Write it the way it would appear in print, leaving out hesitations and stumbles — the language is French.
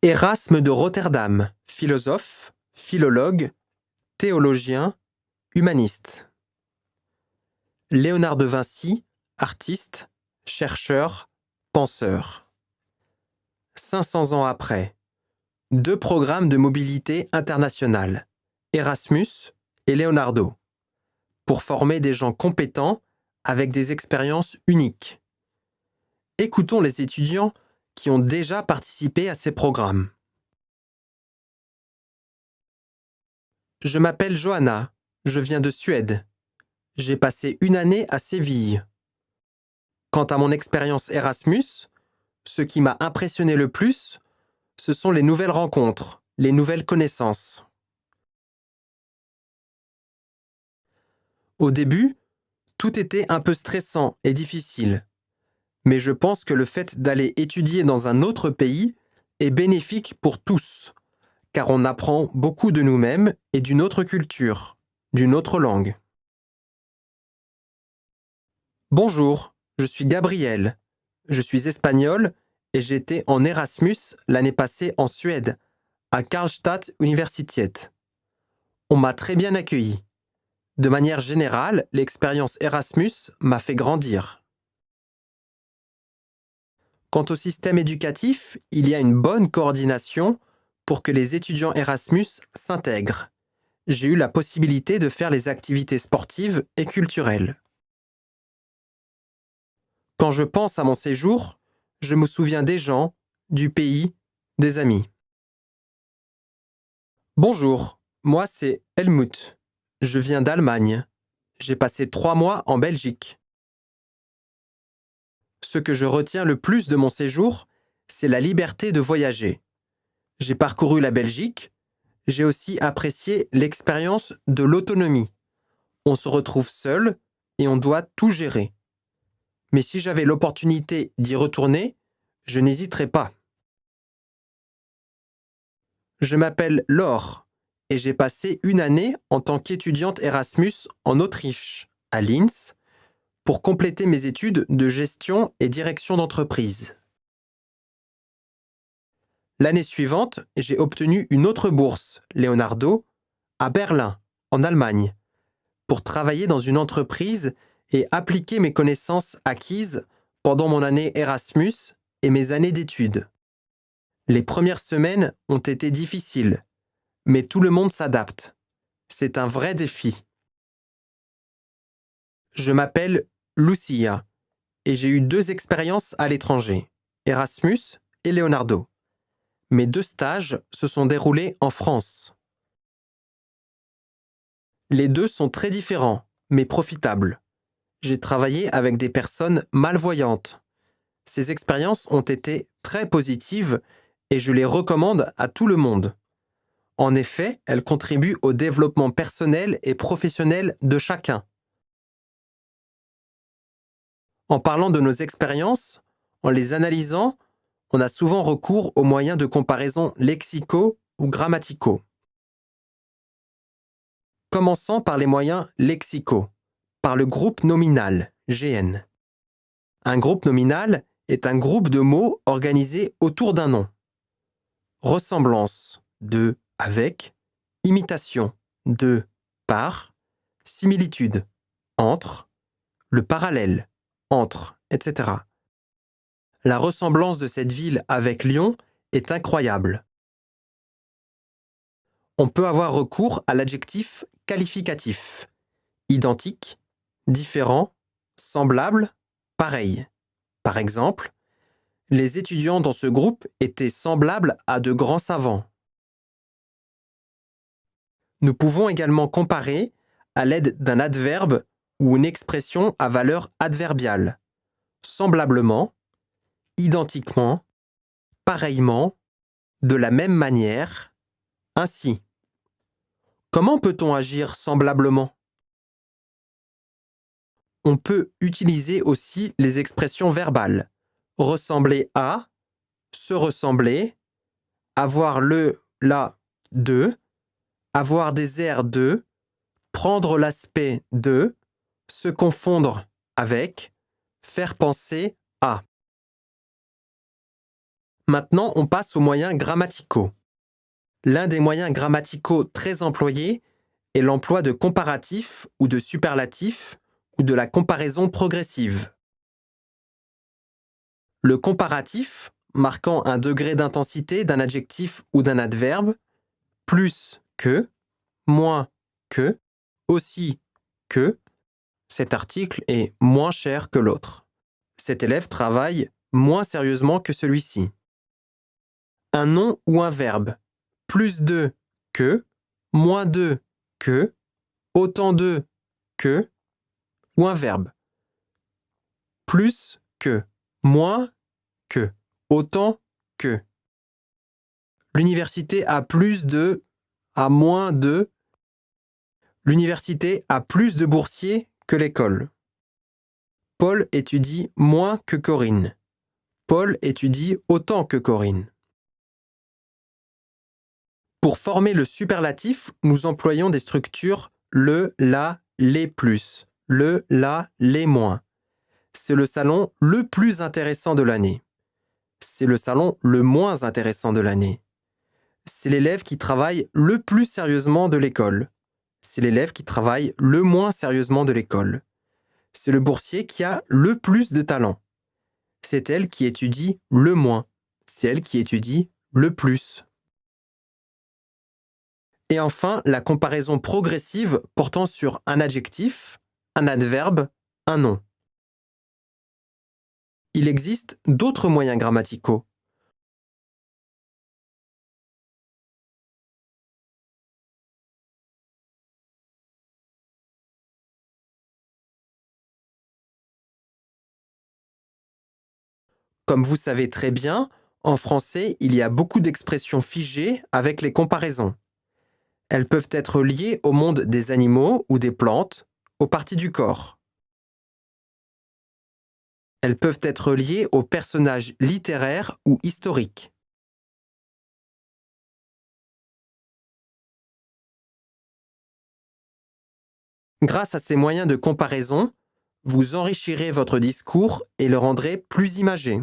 Erasme de Rotterdam, philosophe, philologue, théologien, humaniste. Léonard de Vinci, artiste, chercheur, penseur. 500 ans après, 2 programmes de mobilité internationale, Erasmus et Leonardo, pour former des gens compétents avec des expériences uniques. Écoutons les étudiants qui ont déjà participé à ces programmes. Je m'appelle Johanna, je viens de Suède. J'ai passé une année à Séville. Quant à mon expérience Erasmus, ce qui m'a impressionné le plus, ce sont les nouvelles rencontres, les nouvelles connaissances. Au début, tout était un peu stressant et difficile. Mais je pense que le fait d'aller étudier dans un autre pays est bénéfique pour tous, car on apprend beaucoup de nous-mêmes et d'une autre culture, d'une autre langue. Bonjour, je suis Gabriel. Je suis espagnol et j'étais en Erasmus l'année passée en Suède, à Karlstad Universitet. On m'a très bien accueilli. De manière générale, l'expérience Erasmus m'a fait grandir. Quant au système éducatif, il y a une bonne coordination pour que les étudiants Erasmus s'intègrent. J'ai eu la possibilité de faire les activités sportives et culturelles. Quand je pense à mon séjour, je me souviens des gens, du pays, des amis. Bonjour, moi c'est Helmut. Je viens d'Allemagne. J'ai passé 3 mois en Belgique. Ce que je retiens le plus de mon séjour, c'est la liberté de voyager. J'ai parcouru la Belgique. J'ai aussi apprécié l'expérience de l'autonomie. On se retrouve seul et on doit tout gérer. Mais si j'avais l'opportunité d'y retourner, je n'hésiterais pas. Je m'appelle Laure et j'ai passé une année en tant qu'étudiante Erasmus en Autriche, à Linz, pour compléter mes études de gestion et direction d'entreprise. L'année suivante, j'ai obtenu une autre bourse, Leonardo, à Berlin, en Allemagne, pour travailler dans une entreprise et appliquer mes connaissances acquises pendant mon année Erasmus et mes années d'études. Les premières semaines ont été difficiles, mais tout le monde s'adapte. C'est un vrai défi. Je m'appelle Lucia et j'ai eu 2 expériences à l'étranger, Erasmus et Leonardo. Mes 2 stages se sont déroulés en France. Les 2 sont très différents, mais profitables. J'ai travaillé avec des personnes malvoyantes. Ces expériences ont été très positives et je les recommande à tout le monde. En effet, elles contribuent au développement personnel et professionnel de chacun. En parlant de nos expériences, en les analysant, on a souvent recours aux moyens de comparaison lexicaux ou grammaticaux. Commençons par les moyens lexicaux, par le groupe nominal, GN. Un groupe nominal est un groupe de mots organisés autour d'un nom. Ressemblance, de, avec, imitation, de, par, similitude, entre, le parallèle, entre, etc. La ressemblance de cette ville avec Lyon est incroyable. On peut avoir recours à l'adjectif qualificatif. Identique, différent, semblable, pareil. Par exemple, les étudiants dans ce groupe étaient semblables à de grands savants. Nous pouvons également comparer à l'aide d'un adverbe ou une expression à valeur adverbiale. Semblablement, identiquement, pareillement, de la même manière, ainsi. Comment peut-on agir semblablement ? On peut utiliser aussi les expressions verbales. Ressembler à, se ressembler, avoir le, la, de, avoir des airs de, prendre l'aspect de, se confondre avec, faire penser à. Maintenant, on passe aux moyens grammaticaux. L'un des moyens grammaticaux très employés est l'emploi de comparatifs ou de superlatifs ou de la comparaison progressive. Le comparatif, marquant un degré d'intensité d'un adjectif ou d'un adverbe, plus que, moins que, aussi que, cet article est moins cher que l'autre. Cet élève travaille moins sérieusement que celui-ci. Un nom ou un verbe, plus de que, moins de que, autant de que, ou un verbe, plus que, moins que, autant que. L'université a plus de, a moins de. L'université a plus de boursiers que l'école. Paul étudie moins que Corinne. Paul étudie autant que Corinne. Pour former le superlatif, nous employons des structures le, la, les plus, le, la, les moins. C'est le salon le plus intéressant de l'année. C'est le salon le moins intéressant de l'année. C'est l'élève qui travaille le plus sérieusement de l'école. C'est l'élève qui travaille le moins sérieusement de l'école. C'est le boursier qui a le plus de talent. C'est elle qui étudie le moins. C'est elle qui étudie le plus. Et enfin, la comparaison progressive portant sur un adjectif, un adverbe, un nom. Il existe d'autres moyens grammaticaux. Comme vous savez très bien, en français, il y a beaucoup d'expressions figées avec les comparaisons. Elles peuvent être liées au monde des animaux ou des plantes, aux parties du corps. Elles peuvent être liées aux personnages littéraires ou historiques. Grâce à ces moyens de comparaison, vous enrichirez votre discours et le rendrez plus imagé.